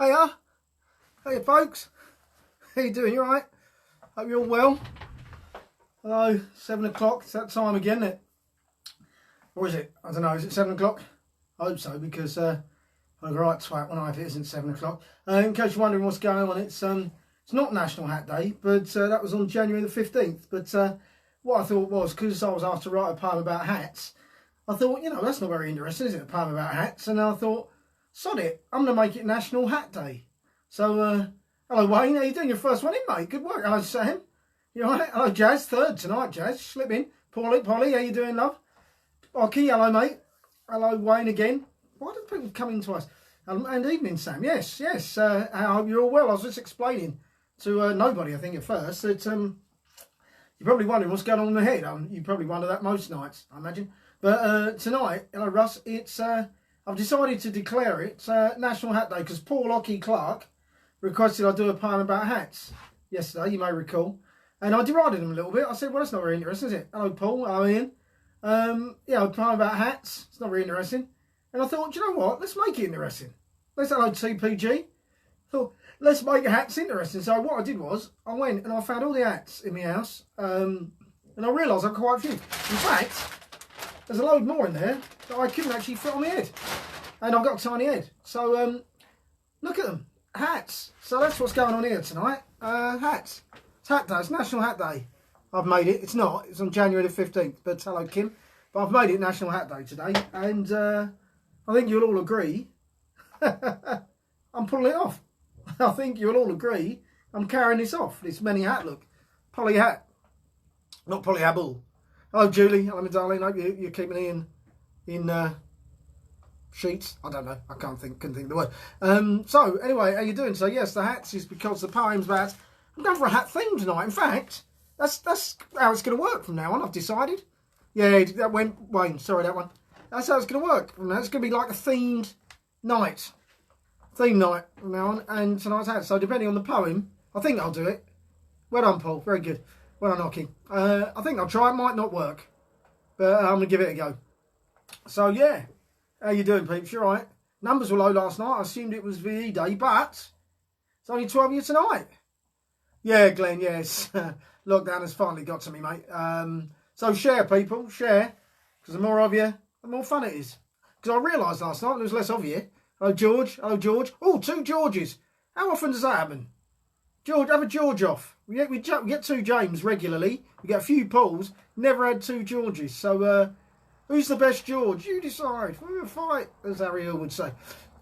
Hiya. Hiya, folks. How you doing? You alright? Hope you're all well. Hello, 7 o'clock. It's that time again, isn't it? Or is it? I don't know. Is it 7 o'clock? I hope so, because I'm a right twat when if it isn't 7 o'clock. In case you're wondering what's going on, it's not National Hat Day, but that was on January the 15th. But what I thought was, because I was asked to write a poem about hats, I thought, that's not very interesting, is it? A poem about hats. And I thought, sod it, I'm going to make it National Hat Day. So, hello, Wayne. How you doing? Your first one in, mate. Good work. Hello, Sam. You all right? Hello, Jazz. Third tonight, Jazz. Slip in. Polly, how you doing, love? Oki, hello, mate. Hello, Wayne again. Why do people come into us? And evening, Sam. Yes. I hope you're all well. I was just explaining to nobody, I think, at first, that you're probably wondering what's going on in my head. You probably wonder that most nights, I imagine. But tonight, hello, Russ, it's I've decided to declare it National Hat Day because Paul Ocky Clark requested I do a poem about hats yesterday, you may recall. And I derided him a little bit. I said, well, that's not very interesting, is it? Hello, Paul. Hello, Ian. Yeah, a poem about hats. It's not very interesting. And I thought, do you know what? Let's make it interesting. Hello, TPG. Thought, let's make hats interesting. So what I did was, I went and I found all the hats in my house. And I realised I've quite a few. In fact, there's a load more in there that I couldn't actually fit on my head. And I've got a tiny head. So, look at them. Hats. So that's what's going on here tonight. Hats. It's Hat Day. It's National Hat Day. I've made it. It's not. It's on January the 15th. But hello, Kim. But I've made it National Hat Day today. And I think you'll all agree I'm pulling it off. I think you'll all agree I'm carrying this off. This many hat look. Polly hat. Not Polly Habble. Hello, Julie. Hello, my darling. Hope you're keeping in sheets. I don't know. I couldn't think of the word. So, anyway, how you doing? So, yes, the hats is because the poem's about... I'm going for a hat theme tonight. In fact, that's how it's going to work from now on, I've decided. Yeah, that went... Wayne, sorry, that one. That's how it's going to work from now. It's going to be like a themed night. Theme night from now on. And tonight's hat. So, depending on the poem, I think I'll do it. Well done, Paul. Very good. Well done, Ocky. I think I'll try. It might not work. But I'm going to give it a go. So, yeah. How you doing, peeps? You all right? Numbers were low last night. I assumed it was VE Day, but it's only 12 of you tonight. Yeah, Glenn, yes. Lockdown has finally got to me, mate. So share, people. Share. Because the more of you, the more fun it is. Because I realised last night there was less of you. Hello, George. Hello, George. Oh, 2 Georges. How often does that happen? George, have a George off. We get 2 James regularly. We get a few Pauls. Never had 2 Georges. So, who's the best George? You decide. We'll fight, as Harry Hill would say.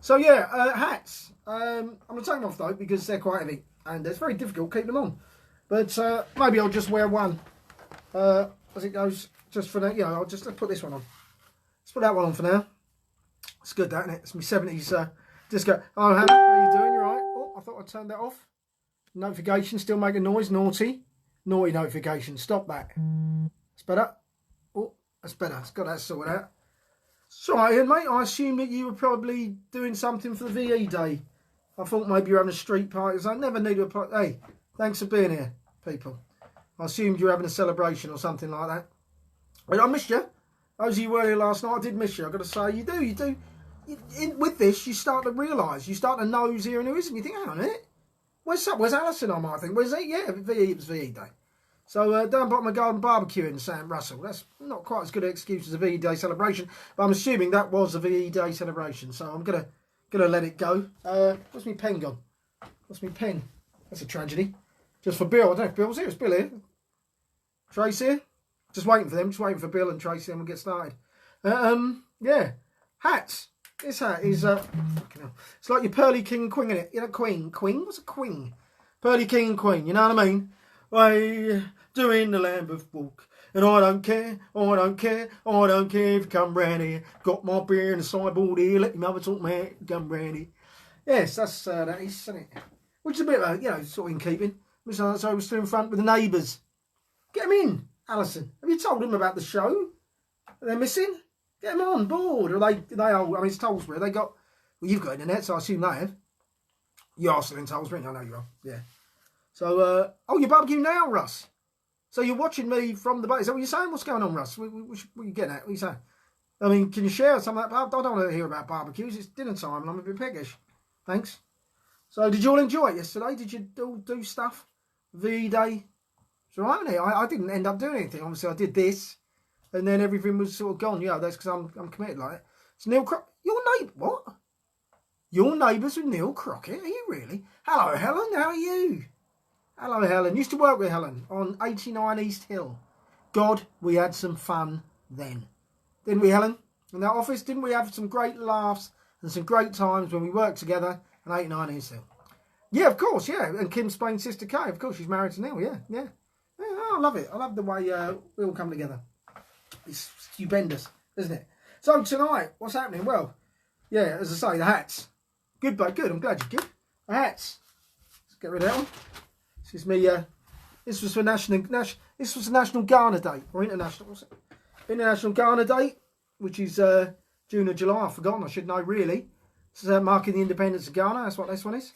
So, yeah, hats. I'm going to take them off, though, because they're quite heavy. And it's very difficult keeping them on. But maybe I'll just wear one as it goes. Just for that, I'll just put this one on. Let's put that one on for now. It's good, that, isn't it? It's my 70s disco. Oh, Hannah, how you doing? You all right? Oh, I thought I'd turn that off. Notification still making noise. Naughty notification. Stop that. It's better. Oh, that's better. It's got that sorted out. It's all right, Ian, mate. I assume that you were probably doing something for the VE Day. I thought maybe you were having a street party. I never need a... Hey, thanks for being here, people. I assumed you were having a celebration or something like that. But I missed you. Those of you were here last night, I did miss you. I've got to say, you do. With this, you start to realise. You start to nose here and who isn't. You think, hang on a minute. Where's Alison, I might think? Where's he? Yeah, it was VE Day. So down bottom of Garden Barbecuing, Sam Russell. That's not quite as good an excuse as a VE Day celebration, but I'm assuming that was a VE Day celebration. So I'm gonna let it go. What's my pen gone? What's my pen? That's a tragedy. Just for Bill. I don't know if Bill's here. Is Bill here? Trace here? Just waiting for them. Just waiting for Bill and Tracy, and we'll get started. Yeah. Hats. This hat is fucking hell. It's like your Pearly King and Queen, innit? You know, Queen. What's a queen? Pearly King and Queen. You know what I mean? I doing the Lambeth Walk. And I don't care if you come round here. Got my beer in the sideboard here, let your mother talk me, come round here. Yes, that's that is, isn't it? Which is a bit of, sort of in keeping. So I was still in front with the neighbours. Get them in, Alison. Have you told them about the show? They're missing? Get them on board. Or they all, I mean, it's Tolsbury. They got, well, you've got internet, so I assume they have. You are still in Tolsbury, I know you are, yeah. So, you're barbecuing now, Russ? So you're watching me from the base. Is that what you're saying? What's going on, Russ? What are you getting at? What are you saying? I mean, can you share some of that? I don't want to hear about barbecues. It's dinner time and I'm a bit peckish. Thanks. So did you all enjoy it yesterday? Did you all do stuff? V-Day? It's all right, isn't it? I didn't end up doing anything. Obviously, I did this, and then everything was sort of gone. Yeah, that's because I'm committed like it. It's Neil Crockett. Your neighbour? What? Your neighbours with Neil Crockett? Are you really? Hello, Helen. How are you? Hello, Helen. Used to work with Helen on 89 East Hill. God, we had some fun then. Didn't we, Helen? In that office, didn't we have some great laughs and some great times when we worked together on 89 East Hill? Yeah, of course, yeah. And Kim Spain's sister Kay, of course, she's married to Neil, yeah. I love it. I love the way we all come together. It's stupendous, isn't it? So tonight, what's happening? Well, yeah, as I say, the hats. Good, but good. I'm glad you're good. The hats. Let's get rid of that one. This is me. This was for National Ghana Day or International. What's it? International Ghana Day, which is June or July. I've forgotten. I should know really. This is marking the independence of Ghana. That's what this one is.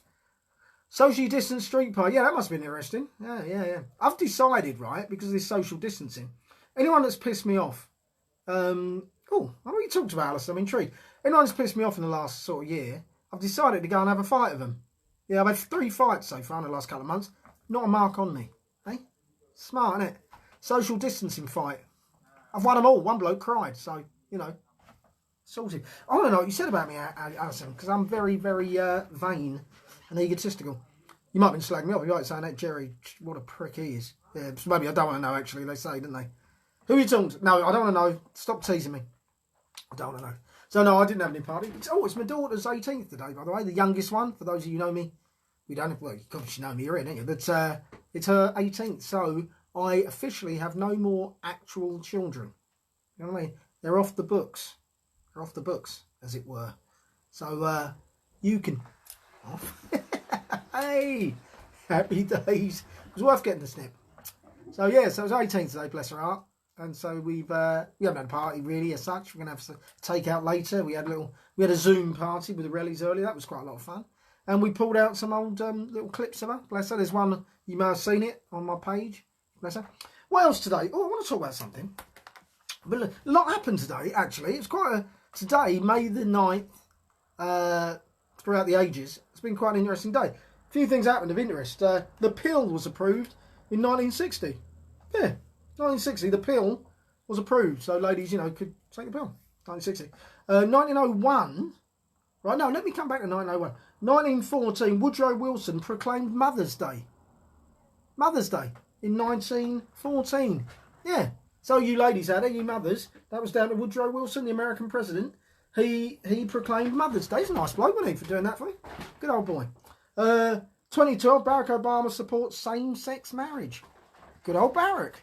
Socially distanced street party. Yeah, that must have been interesting. Yeah. I've decided, right, because of this social distancing. Anyone that's pissed me off. Oh, I know you talked about Alice. I'm intrigued. Anyone that's pissed me off in the last sort of year, I've decided to go and have a fight with them. Yeah, I've had 3 fights so far in the last couple of months. Not a mark on me. Hey? Smart, isn't it? Social distancing fight. I've won them all. One bloke cried. So, you know. Sorted. I want to know what you said about me, Alison, because I'm very, very vain and egotistical. You might have been slagging me off. You might be saying that Gerry, what a prick he is. Yeah, maybe I don't want to know, actually. They say, didn't they? Who are you talking to? No, I don't want to know. Stop teasing me. I don't want to know. So, no, I didn't have any party. It's my daughter's 18th today, by the way. The youngest one, for those of you who know me. We don't have, well, you obviously know me, you're in, don't you? But it's her 18th, so I officially have no more actual children. You know what I mean? They're off the books. They're off the books, as it were. So you can... Off. Hey! Happy days. It was worth getting the snip. So, yeah, so it was 18th today, bless her heart. And so we haven't had a party really as such. We're going to have some takeout later. We had a Zoom party with the Rellies earlier. That was quite a lot of fun. And we pulled out some old little clips of her. Bless her. There's one, you may have seen it on my page. Bless her. What else today? Oh, I want to talk about something. But a lot happened today, actually. It's quite a... Today, May the 9th, throughout the ages, it's been quite an interesting day. A few things happened of interest. The pill was approved in 1960. Yeah, 1960, the pill was approved. So ladies, you know, could take the pill. 1960. 1901... Right, no, let me come back to 1901. 1914, Woodrow Wilson proclaimed Mother's Day. Mother's Day in 1914. Yeah. So you ladies out there, you mothers, that was down to Woodrow Wilson, the American president. He proclaimed Mother's Day. He's a nice bloke, wasn't he, for doing that for me? Good old boy. 2012, Barack Obama supports same-sex marriage. Good old Barack.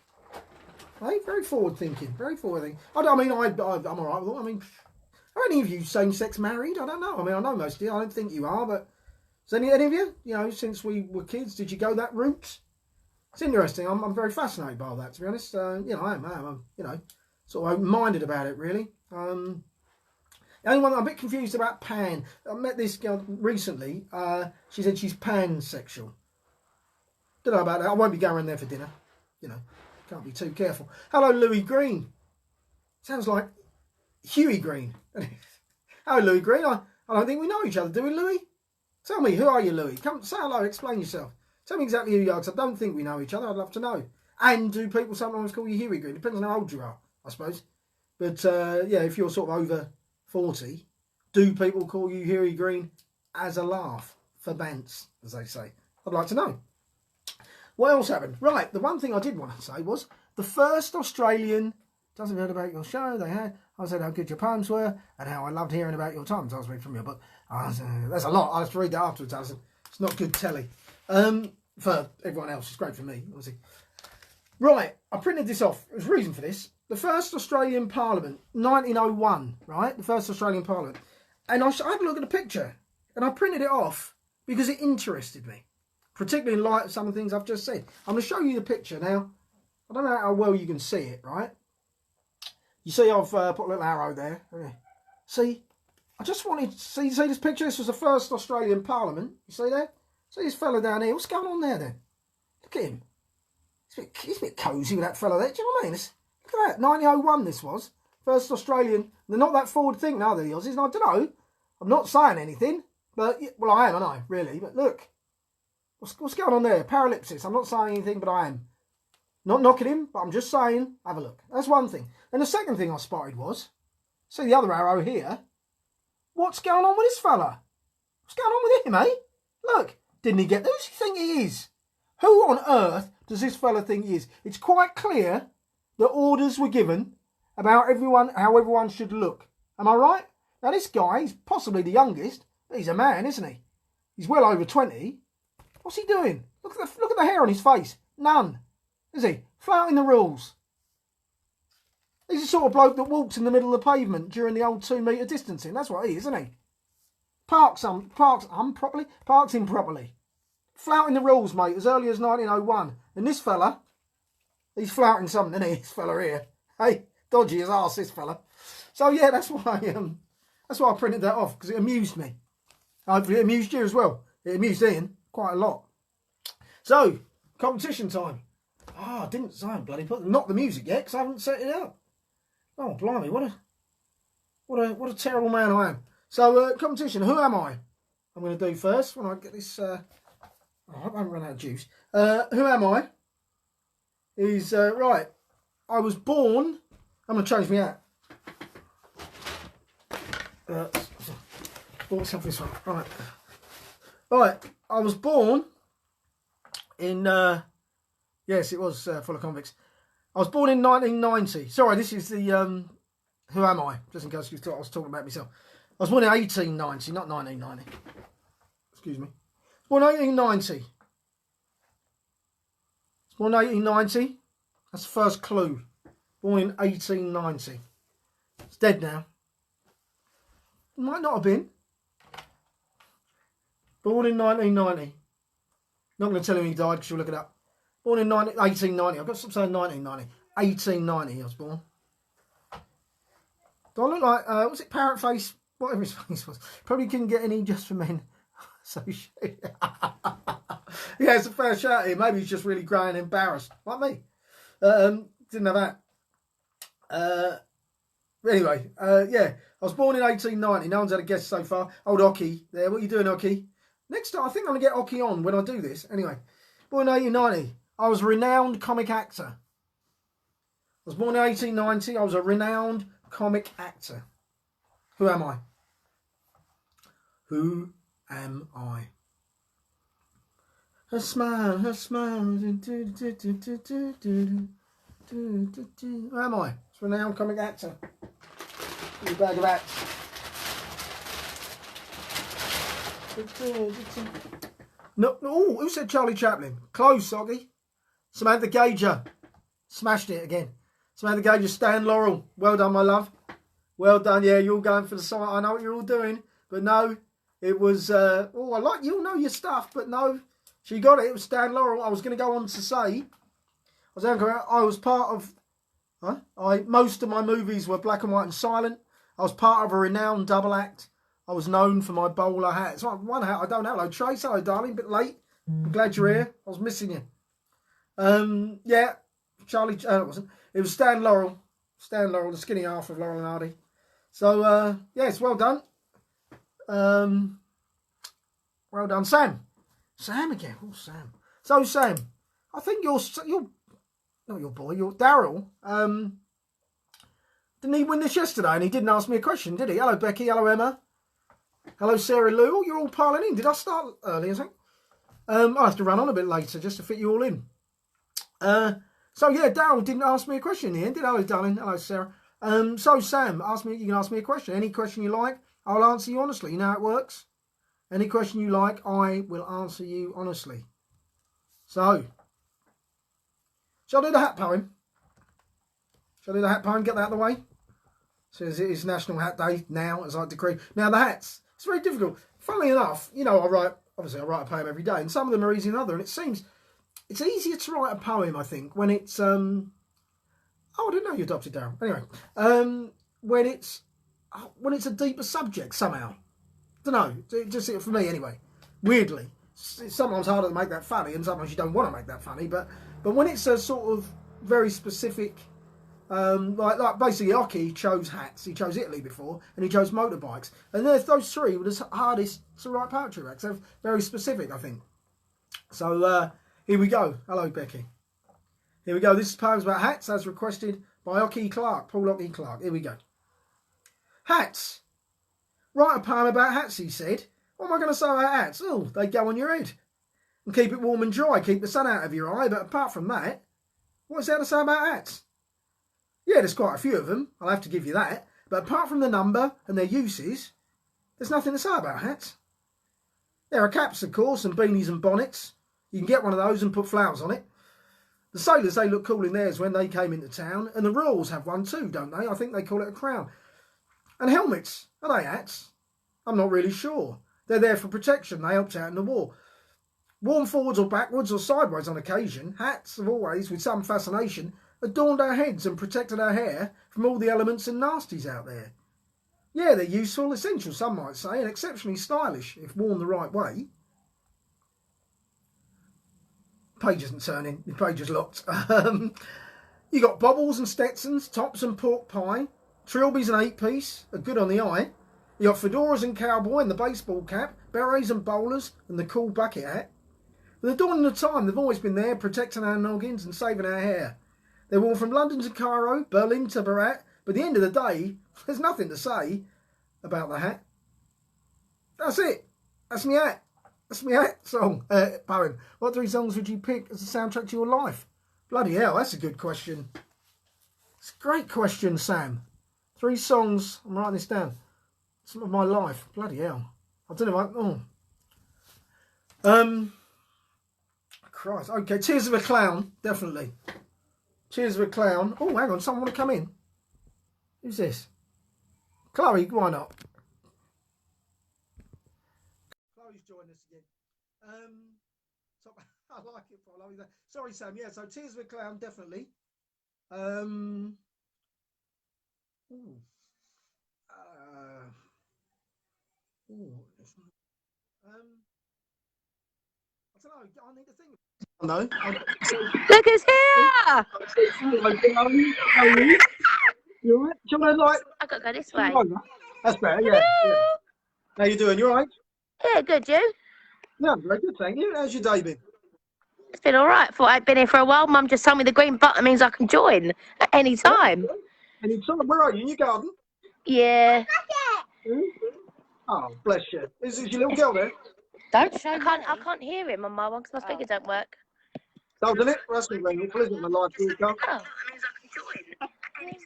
Hey, very forward-thinking. Very forward-thinking. I'm all right with it. I mean... Are any of you same-sex married? I don't know. I mean, I know most of you. I don't think you are, but... Is any of you, you know, since we were kids, did you go that route? It's interesting. I'm very fascinated by all that, to be honest. You know, I am, you know, sort of open-minded about it, really. The only one I'm a bit confused about pan. I met this girl recently. She said she's pansexual. Don't know about that. I won't be going there for dinner. You know, can't be too careful. Hello, Louis Green. Sounds like Huey Green. Hello, Louis Green. I don't think we know each other, do we, Louis? Tell me, who are you, Louis? Come, say hello, explain yourself. Tell me exactly who you are, because I don't think we know each other. I'd love to know. And do people sometimes call you Huey Green? Depends on how old you are, I suppose. But, yeah, if you're sort of over 40, do people call you Huey Green as a laugh? For bants, as they say. I'd like to know. What else happened? Right, the one thing I did want to say was the first Australian... Doesn't heard about your show. They had. I said how good your poems were and how I loved hearing about your times. I was reading from your book. There's a lot. I have to read that afterwards, Alison. It's not good telly. For everyone else, it's great for me, obviously. Right, I printed this off. There's a reason for this. The first Australian Parliament, 1901, right? The first Australian Parliament. And I had a look at the picture. And I printed it off because it interested me. Particularly in light of some of the things I've just said. I'm going to show you the picture now. I don't know how well you can see it, right? You see I've put a little arrow there. See, I just wanted to see this picture. This was the first Australian Parliament. You see there? See this fella down here. What's going on there then? Look at him. He's a bit cosy with that fella there. Do you know what I mean? Look at that. 1901 this was. First Australian. They're not that forward thinking, are they, the Aussies? And I don't know. I'm not saying anything. But, well, I am, aren't I, really? But look, what's going on there? Paralypsis. I'm not saying anything, but I am. Not knocking him, but I'm just saying, have a look. That's one thing. And the second thing I spotted was, see the other arrow here, what's going on with this fella? What's going on with him, eh? Look, didn't he get those? Who does he think he is? Who on earth does this fella think he is? It's quite clear that orders were given about how everyone should look. Am I right? Now this guy, he's possibly the youngest, but he's a man, isn't he? He's well over 20. What's he doing? Look at the hair on his face. None. Is he? Flouting the rules. He's the sort of bloke that walks in the middle of the pavement during the old 2 metre distancing. That's what he is, isn't he? Parks improperly. Flouting the rules, mate, as early as 1901. And this fella, he's flouting something, isn't he? This fella here. Hey, dodgy as arse, this fella. So yeah, that's why I printed that off, because it amused me. Hopefully it amused you as well. It amused Ian quite a lot. So, competition time. Oh, I didn't say bloody put not the music yet, because I haven't set it up. Oh, blimey, what a terrible man I am. So, competition, who am I? I'm going to do first when I get this, I haven't run out of juice. Who am I? Is, right, I was born, I'm going to change my hat. What's up this one? Right. Right, I was born in, yes, it was full of convicts. I was born in 1990. Sorry, this is the, who am I? Just in case you thought I was talking about myself. I was born in 1890, not 1990. Excuse me. Born in 1890. Born in 1890. That's the first clue. Born in 1890. It's dead now. It might not have been. Born in 1990. Not going to tell him he died because you'll look it up. Born in 1890. I've got to stop saying 1990. 1890 I was born. Do I look like, was it Parrot Face? Whatever his face was. Probably couldn't get any Just for Men. So yeah, it's a fair shout here. Maybe he's just really growing embarrassed. Like me. Didn't have that. Anyway, yeah. I was born in 1890. No one's had a guess so far. Old Ocky there. What are you doing, Ocky? Next time, I think I'm going to get Ocky on when I do this. Anyway, born in 1890. I was a renowned comic actor. I was born in 1890. I was a renowned comic actor. Who am I? Who am I? Her smile, her smile. Who am I? It's a renowned comic actor. Your bag of acts. No, oh, who said Charlie Chaplin? Close, Soggy. Samantha Gager. Smashed it again. Samantha Gager, Stan Laurel. Well done, my love. Well done. Yeah, you're all going for the site. I know what you're all doing. But no, it was, oh, I like you all know your stuff. But no, she got it. It was Stan Laurel. I was going to go on to say, I was part of, most of my movies were black and white and silent. I was part of a renowned double act. I was known for my bowler hat. It's like one hat I don't know. Hello, Trace. Hello, darling. Bit late. I'm glad you're here. I was missing you. Yeah, Charlie. It wasn't. It was Stan Laurel. Stan Laurel, the skinny half of Laurel and Hardy. So yes, well done. Well done, Sam. Sam again. Oh, Sam. So Sam, I think you're not your boy. You're Daryl. Didn't he win this yesterday? And he didn't ask me a question, did he? Hello, Becky. Hello, Emma. Hello, Sarah Lou. Oh, you're all piling in. Did I start early, I think? I'll have to run on a bit later just to fit you all in. So, yeah, Daryl didn't ask me a question in the end, did? Hello, darling. Hello, Sarah. So, Sam, you can ask me a question. Any question you like, I'll answer you honestly. You know how it works? Any question you like, I will answer you honestly. So, shall I do the hat poem? Shall I do the hat poem? Get that out of the way? Says it is National Hat Day now, as I decree. Now, the hats, it's very difficult. Funnily enough, you know, I write a poem every day, and some of them are easier than others, and it seems it's easier to write a poem, I think, when it's, oh, I didn't know you adopted Darren. Anyway, when it's a deeper subject, somehow. Don't know, just for me, anyway. Weirdly. It's sometimes harder to make that funny, and sometimes you don't want to make that funny, but when it's a sort of very specific Like basically Oki chose hats, he chose Italy before, and he chose motorbikes. And those three were the hardest to write poetry about. They're very specific, I think. So here we go. Hello, Becky. Here we go. This is poems about hats as requested by Oki Clark, Paul Oki Clark. Here we go. Hats. Write a poem about hats, he said. What am I going to say about hats? Oh, they go on your head. And keep it warm and dry, keep the sun out of your eye, but apart from that, what's there to say about hats? Yeah, there's quite a few of them, I'll have to give you that, but apart from the number and their uses, there's nothing to say about hats. There are caps, of course, and beanies and bonnets. You can get one of those and put flowers on it. The sailors, they look cool in theirs when they came into town, and the royals have one too, don't they? I think they call it a crown. And helmets, are they hats? I'm not really sure. They're there for protection, they helped out in the war. Worn forwards or backwards or sideways on occasion, hats have always, with some fascination, adorned our heads and protected our hair from all the elements and nasties out there. Yeah, they're useful, essential, some might say, and exceptionally stylish if worn the right way. Page isn't turning, the page is locked. You got bobbles and Stetsons, tops and pork pie, trilbies and 8-piece, are good on the eye. You got fedoras and cowboy and the baseball cap, berets and bowlers and the cool bucket hat. With the dawn of time, they've always been there, protecting our noggins and saving our hair. They're worn from London to Cairo, Berlin to Barat, but at the end of the day, there's nothing to say about the hat. That's it. That's me hat. That's me hat song. Poem. What 3 songs would you pick as a soundtrack to your life? Bloody hell, that's a good question. It's a great question, Sam. 3 songs, I'm writing this down. Some of my life. Bloody hell. I don't know. Christ. Okay, Tears of a Clown, definitely. Tears of a Clown. Oh, hang on, someone want to come in? Who's this? Chloe, why not? Chloe's joined us again. I like it, Paul. Sorry, Sam. Yeah, so Tears of a Clown, definitely. Ooh. I don't know. I need to think. No. Look who's here! You alright? Do you want to like? I gotta go this way. That's better. Yeah. How you doing? You alright? Yeah, good. You? Yeah, I'm very good, thank you. How's your day been? It's been all right. Thought I'd been here for a while. Mum just told me the green button means I can join at any time. Any time? Where are you? In your garden? Yeah. Oh, bless you. Is your little girl there? Don't show. I can't hear him on my one because my speakers don't work. Oh, doesn't it? Well, that's been ringing. Isn't it? My live broadcast. Oh. That means I can join at any time.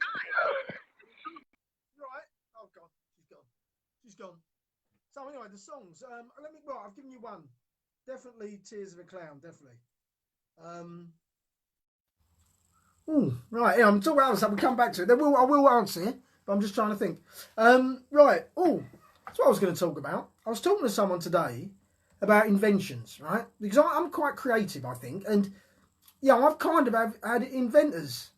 You alright? Oh God, she's gone. So anyway, the songs. I've given you one. Definitely Tears of a Clown. Definitely. Right. Yeah, I'm talking about stuff. We'll come back to it. I will answer it, but I'm just trying to think. Right. That's what I was going to talk about. I was talking to someone today about inventions, right? Because I'm quite creative, I think, and yeah, I've kind of had inventors.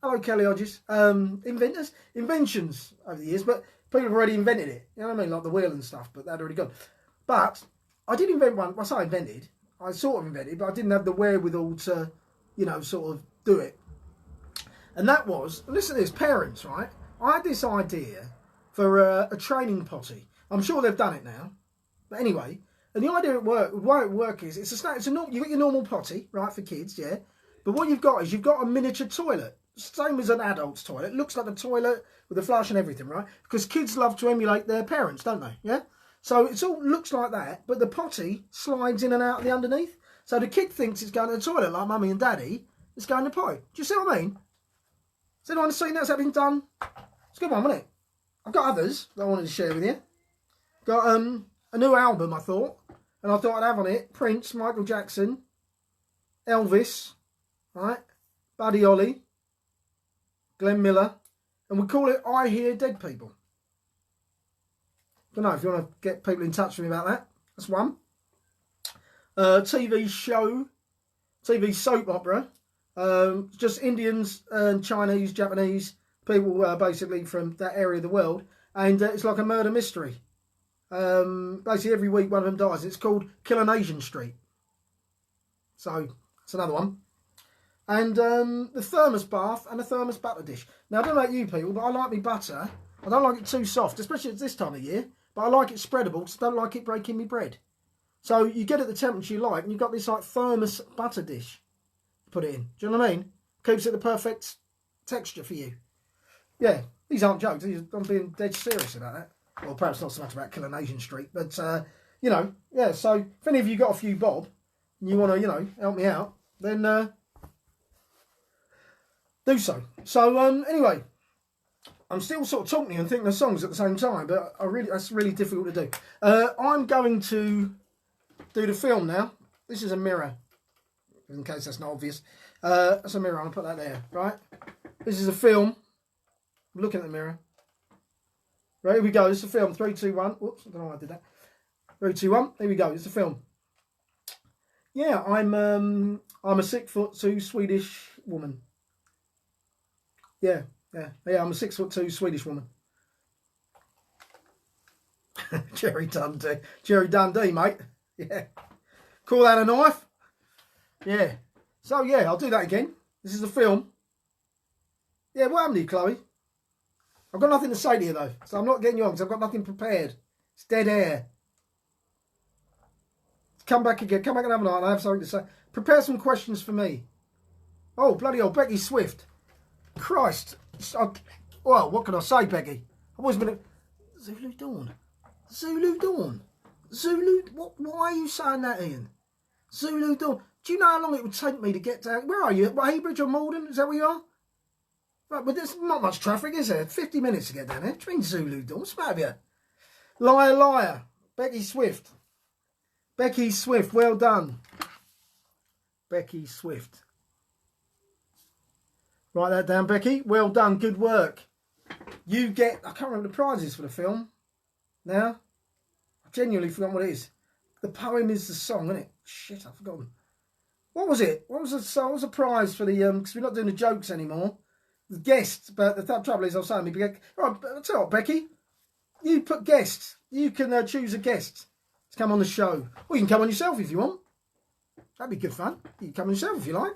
Hello, Kelly Hodges. Inventions over the years, but people have already invented it. You know what I mean? Like the wheel and stuff, but they'd already gone. But I did invent one. Well, I say invented. I sort of invented, but I didn't have the wherewithal to, sort of do it. And that was, listen to this, parents, right? I had this idea for a training potty. I'm sure they've done it now. But anyway, and the idea of why it works is you've got your normal potty, right, for kids, yeah. But what you've got is you've got a miniature toilet, same as an adult's toilet. It looks like a toilet with a flush and everything, right? Because kids love to emulate their parents, don't they? Yeah. So it all looks like that, but the potty slides in and out of the underneath. So the kid thinks it's going to the toilet like mummy and daddy. It's going to the potty. Do you see what I mean? Has anyone seen that's been done? It's a good one, isn't it? I've got others that I wanted to share with you. Got a new album, I thought. And I thought I'd have on it Prince, Michael Jackson, Elvis, right? Buddy Holly, Glenn Miller. And we call it I Hear Dead People. Don't know if you want to get people in touch with me about that. That's one. TV show, TV soap opera. Just Indians and Chinese, Japanese people basically from that area of the world. And it's like a murder mystery. Basically every week one of them dies. It's called Kill an Asian Street. So that's another one. and the thermos bath and a thermos butter dish. Now, I don't know about you people, but I like my butter. I don't like it too soft, especially at this time of year. But I like it spreadable because I don't like it breaking my bread. So you get it the temperature you like, and you've got this like thermos butter dish. Put it in. Do you know what I mean? Keeps it the perfect texture for you. Yeah, these aren't jokes. I'm being dead serious about that. Well, perhaps not so much about killing Asian Street, but you know, yeah. So if any of you got a few bob, and you want to, you know, help me out, then do so. So anyway. I'm still sort of talking to you and thinking of songs at the same time, but that's really difficult to do. I'm going to do the film now. This is a mirror, in case that's not obvious. That's a mirror. I'll put that there, right? This is a film. I'm looking at the mirror. Right, here we go. This is a film. 3, 2, 1. Whoops, I don't know why I did that. 3, 2, 1. Here we go. It's a film. Yeah, I'm a 6'2" Swedish woman. Yeah. Yeah, I'm a 6'2" Swedish woman. Gerry Dundee, mate. Yeah. Call that a knife? Yeah. So, yeah, I'll do that again. This is a film. Yeah, what happened to you, Chloe? I've got nothing to say to you, though. So I'm not getting you on because I've got nothing prepared. It's dead air. Come back again. Come back another night and I have something to say. Prepare some questions for me. Oh, bloody hell, Becky Swift. Christ. Well, what can I say, Becky? I've always been a... Zulu Dawn. Zulu Dawn. Zulu... What? Why are you saying that, Ian? Zulu Dawn. Do you know how long it would take me to get down... Where are you? Heybridge or Malden? Is that where you are? Right, but there's not much traffic, is there? 50 minutes to get down there. What do you mean Zulu Dawn? What's the matter with you? Liar, liar. Becky Swift. Becky Swift. Well done. Becky Swift. Write that down, Becky. Well done. Good work. You get... I can't remember the prizes for the film now. I've genuinely forgotten what it is. The poem is the song, isn't it? Shit, I've forgotten. What was it? What was the song? What was the prize for the... Because we're not doing the jokes anymore. The guests. But the trouble is, I was saying... Right, I'll tell you what, Becky. You put guests. You can choose a guest to come on the show. Or you can come on yourself if you want. That'd be good fun. You can come on yourself if you like.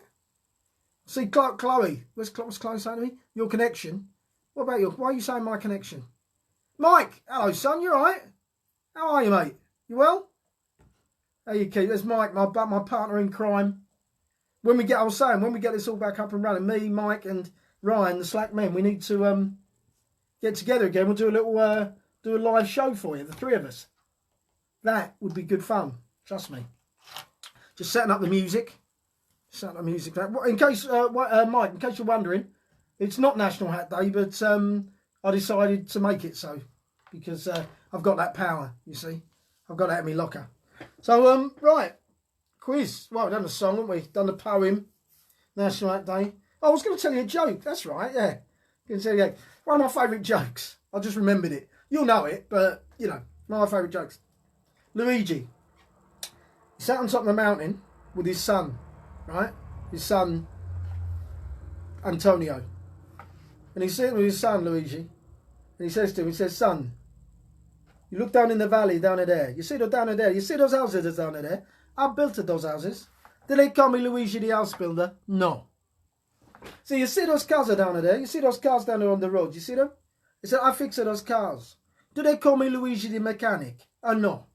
See, Chloe. What's Chloe saying to me? Your connection. What about your... Why are you saying my connection? Mike. Hello, son. You all right? How are you, mate? You well? There you keep. There's Mike, my partner in crime. I was saying, when we get this all back up and running, me, Mike, and Ryan, the Slack men, we need to get together again. We'll do a little, do a live show for you, the three of us. That would be good fun. Trust me. Just setting up the music. Setting up the music. In case, Mike, in case you're wondering, it's not National Hat Day, but I decided to make it so because I've got that power. You see, I've got that in my locker. So right, quiz. Well, we've done the song, haven't we? Done the poem. National Hat Day. Oh, I was going to tell you a joke. That's right. Yeah, going to tell you one of my favourite jokes. I just remembered it. You'll know it, but you know, one of my favourite jokes. Luigi. He sat on top of the mountain with his son, right? His son, Antonio. And he's sitting with his son, Luigi. And he says to him, he says, son, you look down in the valley down there. You see those down there? You see those houses that's down there? I built those houses. Did they call me Luigi the house builder? No. So you see those cars down there? You see those cars down there on the road? You see them? He said, I fix those cars. Do they call me Luigi the mechanic? No.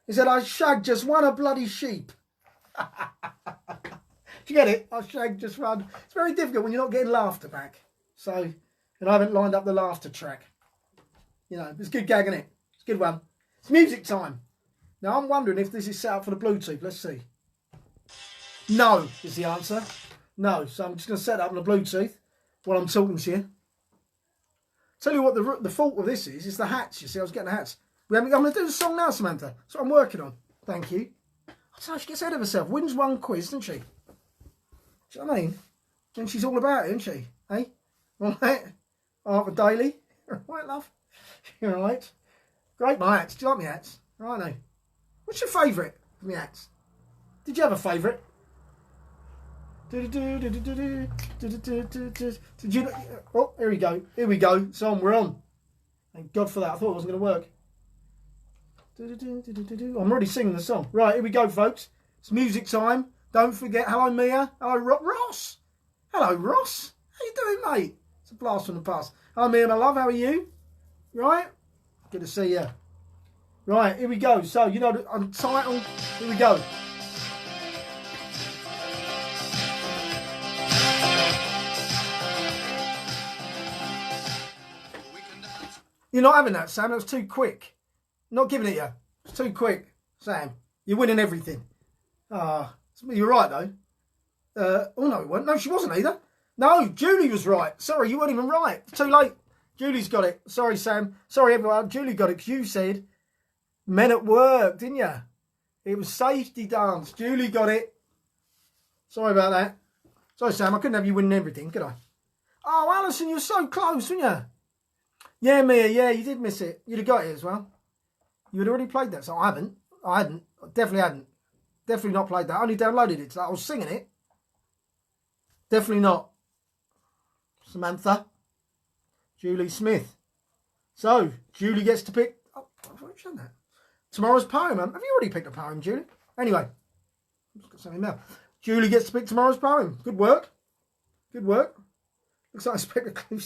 He said, I shagged just one a bloody sheep. You get it? I shagged just one. It's very difficult when you're not getting laughter back. So, and I haven't lined up the laughter track. You know, it's a good gag, isn't it? It's a good one. It's music time. Now, I'm wondering if this is set up for the Bluetooth. Let's see. No is the answer. No. So I'm just going to set up on the Bluetooth while I'm talking to you. Tell you what the fault of this is the hats. You see, I was getting the hats. I'm going to do the song now, Samantha. That's what I'm working on. Thank you. I tell her, she gets ahead of herself. Wins one quiz, doesn't she? Do you know what I mean? And she's all about it, isn't she? Hey? Right? Half a daily. Right, love? You're right. Great, my hats. Do you like my hats? Right, now. What's your favourite of my hats? Did you have a favourite? Did you... Oh, here we go. Here we go. It's on. We're on. Thank God for that. I thought it wasn't going to work. I'm already singing the song. Right, here we go, folks. It's music time. Don't forget, hello, Mia. Hello, Ross. Hello, Ross. How you doing, mate? It's a blast from the past. Hello, Mia, my love. How are you? Right? Good to see you. Right, here we go. So, you know, the title. Here we go. You're not having that, Sam. That was too quick. Not giving it you. It's too quick, Sam. You're winning everything. You're right, though. Oh, no, it wasn't. No, she wasn't either. No, Julie was right. Sorry, you weren't even right. It's too late. Julie's got it. Sorry, Sam. Sorry, everyone. Julie got it because you said Men at Work, didn't you? It was Safety Dance. Julie got it. Sorry about that. Sorry, Sam. I couldn't have you winning everything, could I? Oh, Alison, you're so close, weren't you? Yeah, Mia. Yeah, you did miss it. You'd have got it as well. You had already played that song. I hadn't. I definitely hadn't. Definitely not played that. I only downloaded it. So I was singing it. Definitely not. Samantha. Julie Smith. So, Julie gets to pick... Oh, I've already done that. Tomorrow's poem. Have you already picked a poem, Julie? Anyway. I've just got something now. Julie gets to pick tomorrow's poem. Good work. Good work. Looks like I picked a clue.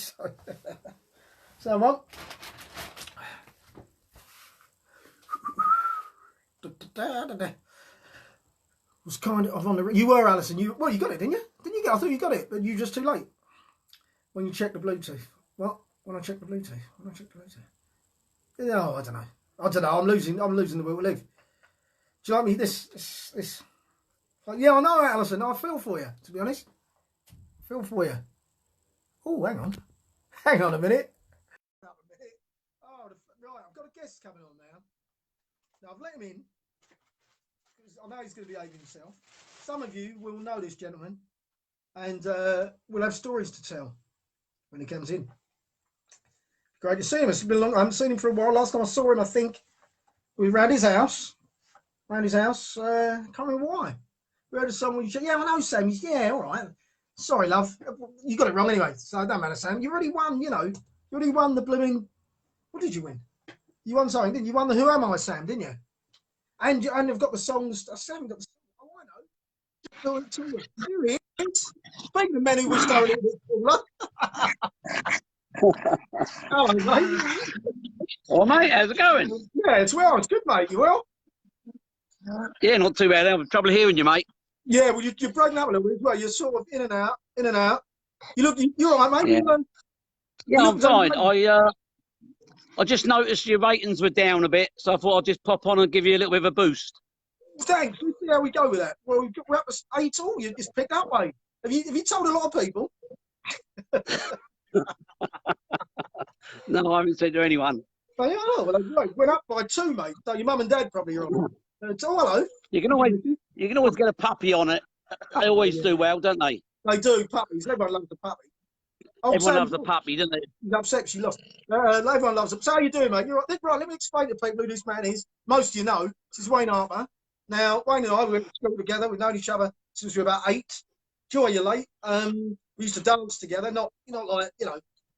So, what? Was kind of on the... You were, Alison. You got it, didn't you? Didn't you get? I thought you got it, but you were just too late. When you checked the Bluetooth. What? When I checked the Bluetooth. Oh, I don't know. I'm losing the will to live. Do you like me? This. Like, yeah, I know, Alison. I feel for you, to be honest. I feel for you. Oh, hang on. Hang on a minute. Oh, right. I've got a guest coming on now. Now, I've let him in. I know he's going to behave himself. Some of you will know this gentleman. And we'll have stories to tell when he comes in. Great to see him. It's been long. I haven't seen him for a while. Last time I saw him, I think we were around his house. Can't remember why. We heard a song when you said, yeah, I know, Sam. He's, yeah, all right. Sorry, love. You got it wrong anyway, so it don't matter, Sam. You already won, you know. You already won the blooming... What did you win? You won something, didn't you? You won the Who Am I, Sam, didn't you? And I've got the songs... Sam got the song. Oh, I know. Here he is. Speaking of men who wish they were a little bit cooler. Hello, mate. Oh, mate, how's it going? Yeah, it's well. It's good, mate. You well? Yeah, not too bad. I have trouble hearing you, mate. Yeah, well, you're breaking up a little bit as well. You're sort of in and out. You're all right, mate. Yeah, I'm fine. I just noticed your ratings were down a bit, so I thought I'd just pop on and give you a little bit of a boost. Thanks. Let's see how we go with that. Well, we're up to 8 all. You just picked up, mate. Have you told a lot of people? No, I haven't said to anyone. Oh, yeah, well, they went up by 2, mate. So your mum and dad probably are on. Oh, hello. You can always get a puppy on it. They always do well, don't they? They do, puppies. Everyone loves a puppy. Oh, Everyone loves a puppy, doesn't they? He's upset she lost. Everyone loves him. So how you doing, mate? You're right. Right, let me explain to people who this man is. Most of you know. This is Wayne Harper. Now, Wayne and I, we went to school together. We've known each other since we were about 8. Joy, you're late. We used to dance together. Not like,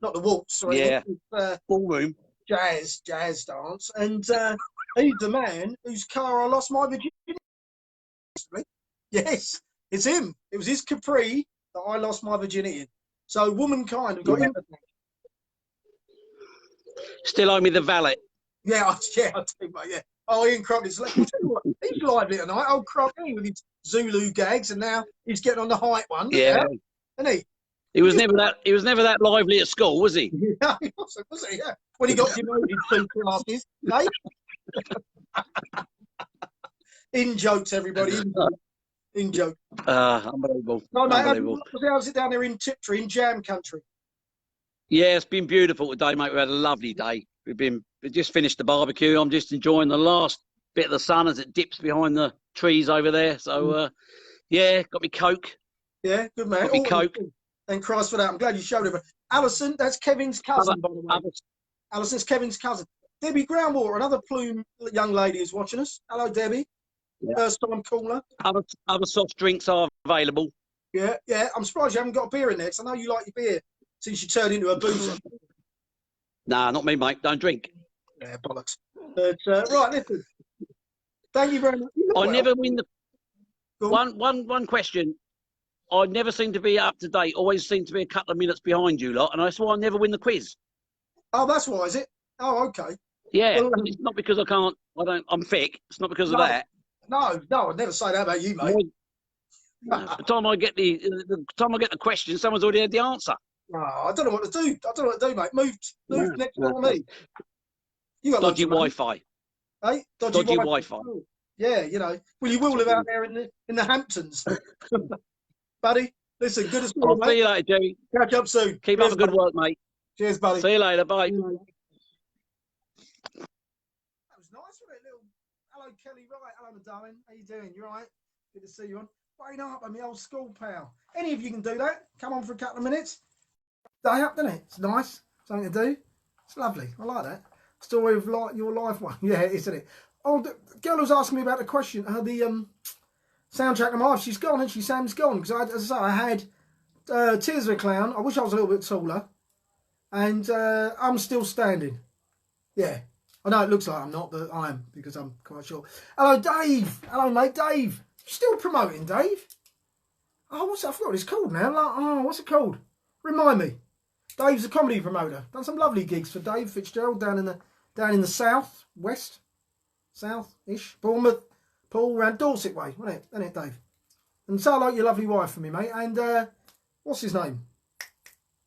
not the waltz or anything. Ballroom. Jazz dance. And he's the man whose car I lost my virginity. Yes, it's him. It was his Capri that I lost my virginity in. So womankind have got him. Still owe me the valet. Yeah, I do, mate, yeah. Oh, Ian Crockett's he's lively tonight. Old Crockett with his Zulu gags, and now he's getting on the height one. Yeah. Isn't he? He was never that lively at school, was he? Yeah, he wasn't, was he? Yeah. When he got demoted 2 classes, eh? In jokes, everybody. In joke. Unbelievable. No, mate, Unbelievable. How's it down there in Tiptree, in Jam Country? Yeah, it's been beautiful today, mate. We had a lovely day. We just finished the barbecue. I'm just enjoying the last bit of the sun as it dips behind the trees over there. So, yeah, got me Coke. Yeah, good man. Got me Coke. Thank Christ for that. I'm glad you showed it. Alison, that's Kevin's cousin, by the way. Alison's Kevin's cousin. Debbie Groundwater, another plume young lady, is watching us. Hello, Debbie. Yeah. First time caller. Other soft drinks are available. Yeah. I'm surprised you haven't got a beer in there, because I know you like your beer since you turned into a boozer. Nah, not me, mate. Don't drink. Yeah, bollocks. But, right, listen. Thank you very much. I never win the... One question. I never seem to be up to date. Always seem to be a couple of minutes behind you lot, and that's why I never win the quiz. Oh, that's why, is it? Oh, okay. Yeah, Well, it's not because I can't. I'm thick. It's not because of no, that. no, I'd never say that about you, mate. The time I get the question, someone's already had the answer. No, I don't know what to do. I don't know what to do, mate. Move next door to me. You got Dodgy Wi-Fi. Hey, Dodgy Wi-Fi. Yeah, you know. Well, you will live out there in the Hamptons, buddy. Listen, good to see you, I'll mate. see you later, Gerry. Catch up soon. Keep up the good work, mate. Cheers, buddy. See you later. Bye. That was nice, wasn't it? Little hello, Kelly. Right, hello, my darling. How you doing? You all right? Good to see you on. Wayne Harper, my old school pal. Any of you can do that. Come on for a couple of minutes. Day up, doesn't it? It's nice. Something to do. It's lovely. I like that. Story of your life one. Yeah, it is, isn't it? Oh, the girl was asking me about the question, the soundtrack of my life. She's gone, and Sam's gone. Because, as I say, I had Tears of a Clown. I wish I was a little bit taller. And I'm still standing. Yeah. I know it looks like I'm not, but I am, because I'm quite short. Hello, Dave. Hello, mate. Dave. You still promoting, Dave? Oh, I forgot what it's called now. What's it called? Remind me. Dave's a comedy promoter. Done some lovely gigs for Dave Fitzgerald down in the south-ish, Bournemouth, Paul, round Dorset way, wasn't it, Dave? And say hello to your lovely wife for me, mate. And what's his name?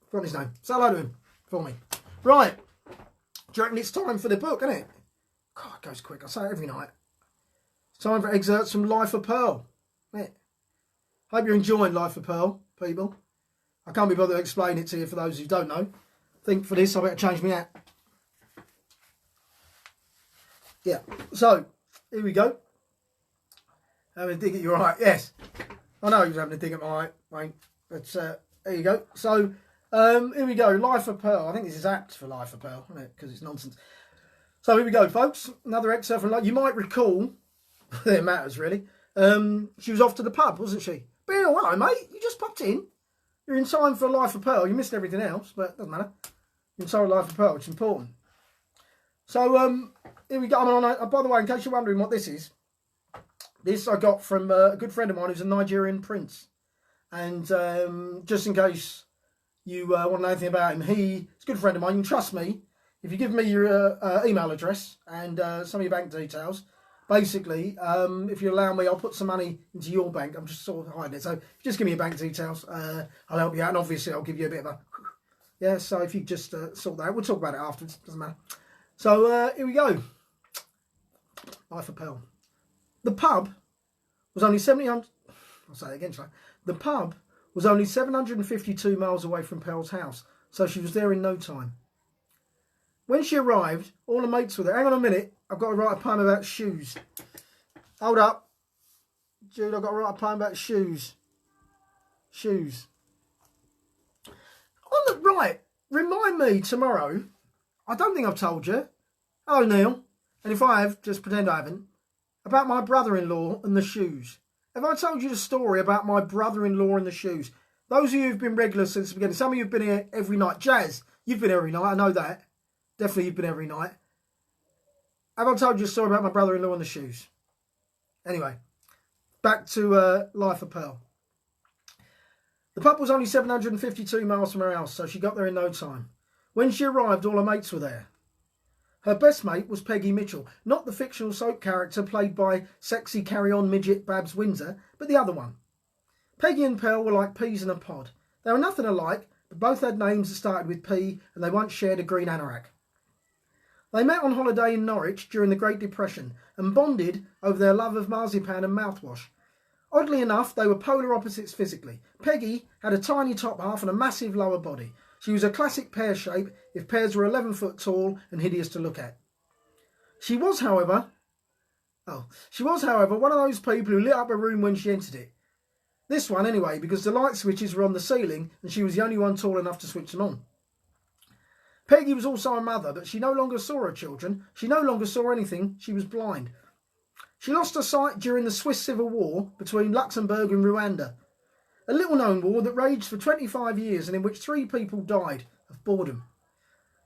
Forgot his name. Say hello to him for me. Right. Do you reckon it's time for the book, isn't it? God, it goes quick. I say it every night. It's time for excerpts from Life of Pearl. Isn't it? Hope you're enjoying Life of Pearl, people. I can't be bothered to explain it to you for those who don't know. I think for this I better change my hat. Yeah, so here we go. Having a dig at your height, yes. I know he was having a dig at my height, mate. But there you go. So here we go. Life of Pearl. I think this is apt for Life of Pearl, isn't it? Because it's nonsense. So here we go, folks. Another excerpt from. You might recall. It matters really. She was off to the pub, wasn't she? Bill, hello, mate. You just popped in. You're in time for Life of Pearl. You missed everything else, but it doesn't matter. You're in time for Life of Pearl. It's important. So here we go. By the way, in case you're wondering what this is, this I got from a good friend of mine who's a Nigerian prince. And just in case you want to know anything about him, he's a good friend of mine. You can trust me. If you give me your email address and some of your bank details, basically, if you allow me, I'll put some money into your bank. I'm just sort of hiding it. So if you just give me your bank details, I'll help you out. And obviously, I'll give you a bit of a... Yeah, so if you just sort that out. We'll talk about it afterwards. Doesn't matter. So here we go. Life of Pearl. The pub was only 700... I'll say it again, shall I? The pub was only 752 miles away from Pearl's house, so she was there in no time. When she arrived, all her mates were there. Hang on a minute. I've got to write a poem about shoes. Hold up. Jude, I've got to write a poem about shoes. Shoes. On the right, remind me tomorrow. I don't think I've told you. Hello, Neil. And if I have, just pretend I haven't. About my brother-in-law and the shoes. Have I told you the story about my brother-in-law and the shoes? Those of you who've been regular since the beginning. Some of you have been here every night. Jazz, you've been every night. I know that. Definitely you've been every night. Have I told you a story about my brother-in-law and the shoes? Anyway, back to Life of Pearl. The pub was only 752 miles from her house, so she got there in no time. When she arrived, all her mates were there. Her best mate was Peggy Mitchell, not the fictional soap character played by sexy carry-on midget Babs Windsor, but the other one. Peggy and Pearl were like peas in a pod. They were nothing alike, but both had names that started with P, and they once shared a green anorak. They met on holiday in Norwich during the Great Depression and bonded over their love of marzipan and mouthwash. Oddly enough, they were polar opposites physically. Peggy had a tiny top half and a massive lower body. She was a classic pear shape if pears were 11 foot tall and hideous to look at. She was, however, one of those people who lit up a room when she entered it. This one, anyway, because the light switches were on the ceiling and she was the only one tall enough to switch them on. Peggy was also a mother, but she no longer saw her children. She no longer saw anything. She was blind. She lost her sight during the Swiss Civil War between Luxembourg and Rwanda, a little-known war that raged for 25 years and in which 3 people died of boredom.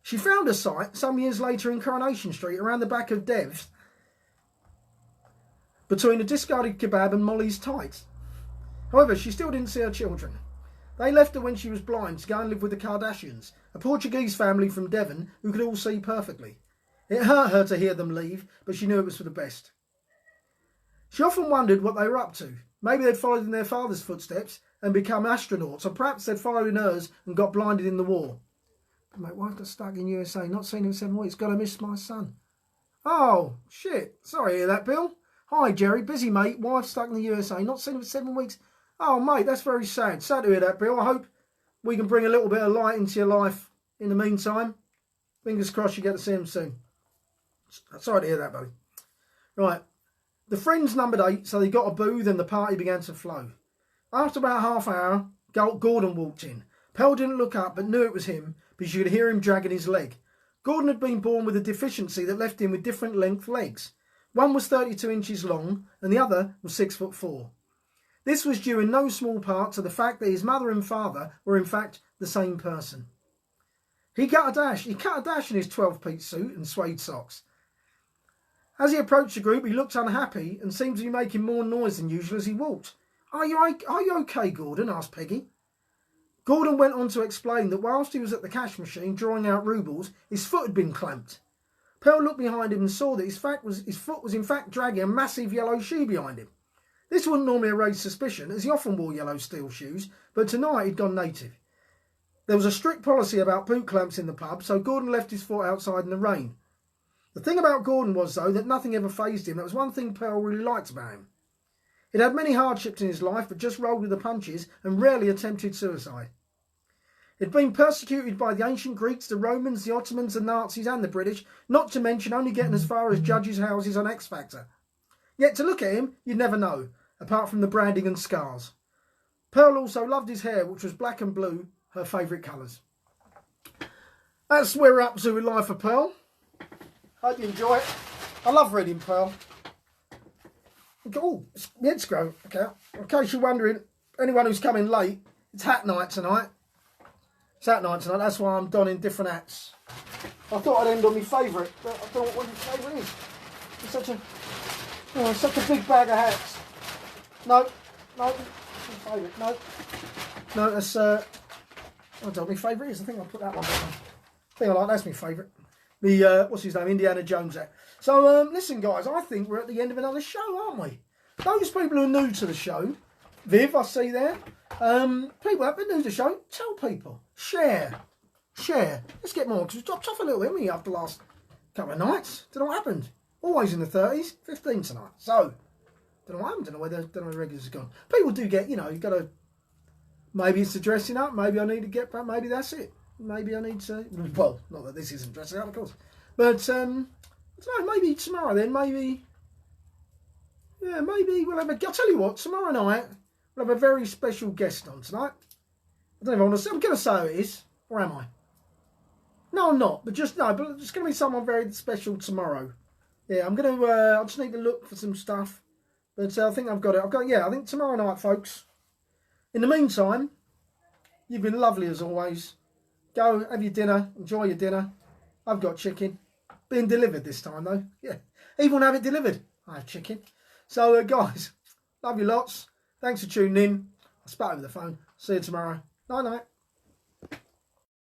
She found her sight some years later in Coronation Street around the back of Dev's between a discarded kebab and Molly's tights. However, she still didn't see her children. They left her when she was blind to go and live with the Kardashians, a Portuguese family from Devon who could all see perfectly. It hurt her to hear them leave, but she knew it was for the best. She often wondered what they were up to. Maybe they'd followed in their father's footsteps and become astronauts, or perhaps they'd followed in hers and got blinded in the war. But my wife got stuck in USA, not seen him 7 weeks. Gotta miss my son. Oh, shit. Sorry to hear that, Bill. Hi, Gerry. Busy, mate. Wife stuck in the USA, not seen him for 7 weeks. Oh, mate, that's very sad. Sad to hear that, Bill. I hope we can bring a little bit of light into your life in the meantime. Fingers crossed you get to see him soon. Sorry to hear that, buddy. Right. The friends numbered 8, so they got a booth and the party began to flow. After about half an hour, Gordon walked in. Pearl didn't look up but knew it was him because she could hear him dragging his leg. Gordon had been born with a deficiency that left him with different length legs. One was 32 inches long and the other was 6'4". This was due in no small part to the fact that his mother and father were in fact the same person. He cut a dash in his 12-piece suit and suede socks. As he approached the group, he looked unhappy and seemed to be making more noise than usual as he walked. Are you okay, Gordon? Asked Peggy. Gordon went on to explain that whilst he was at the cash machine drawing out rubles, his foot had been clamped. Pearl looked behind him and saw that his foot was in fact dragging a massive yellow shoe behind him. This wouldn't normally raise suspicion, as he often wore yellow steel shoes, but tonight he'd gone native. There was a strict policy about boot clamps in the pub, so Gordon left his foot outside in the rain. The thing about Gordon was, though, that nothing ever fazed him. That was one thing Pearl really liked about him. He'd had many hardships in his life, but just rolled with the punches and rarely attempted suicide. He'd been persecuted by the ancient Greeks, the Romans, the Ottomans, the Nazis and the British, not to mention only getting as far as judges' houses on X Factor. Yet to look at him, you'd never know, apart from the branding and scars. Pearl also loved his hair, which was black and blue, her favourite colours. That's where we're up to with Life of Pearl. Hope you enjoy it. I love reading Pearl. Oh, my head's grown. Okay. In case you're wondering, anyone who's coming late, it's hat night tonight. It's hat night tonight. That's why I'm donning different hats. I thought I'd end on my favourite, but I don't know what my favourite is. It's such a big bag of hats. No, my favourite. No, that's I don't know what my favourite is. I think I'll put that one down. I think I like that's my favourite. The what's his name, Indiana Jones hat. So listen, guys, I think we're at the end of another show, aren't we? Those people who are new to the show, Viv, I see there. People that have been new to the show, tell people, share. Let's get more because we dropped off a little bit, haven't we, after the last couple of nights? Don't know what happened. Always in the 30s, 15 tonight. So don't know what happened. Don't know where the regulars have gone. People do get, you know, you've got to. Maybe it's the dressing up. Maybe I need to get back. Maybe that's it. Maybe I need to, well, not that this isn't dressing up, of course. But, I don't know, maybe tomorrow then, maybe we'll have I'll tell you what, tomorrow night, we'll have a very special guest on tonight. I don't know if I want to say, I'm going to say who it is, or am I? No, I'm not, but it's going to be someone very special tomorrow. Yeah, I'm going to, I just need to look for some stuff, but I think I've got it. I think tomorrow night, folks. In the meantime, you've been lovely as always. Go, have your dinner, enjoy your dinner. I've got chicken. Being delivered this time, though. Yeah, even when I have it delivered, I have chicken. So, guys, love you lots. Thanks for tuning in. I'll spat over the phone. See you tomorrow. Night-night.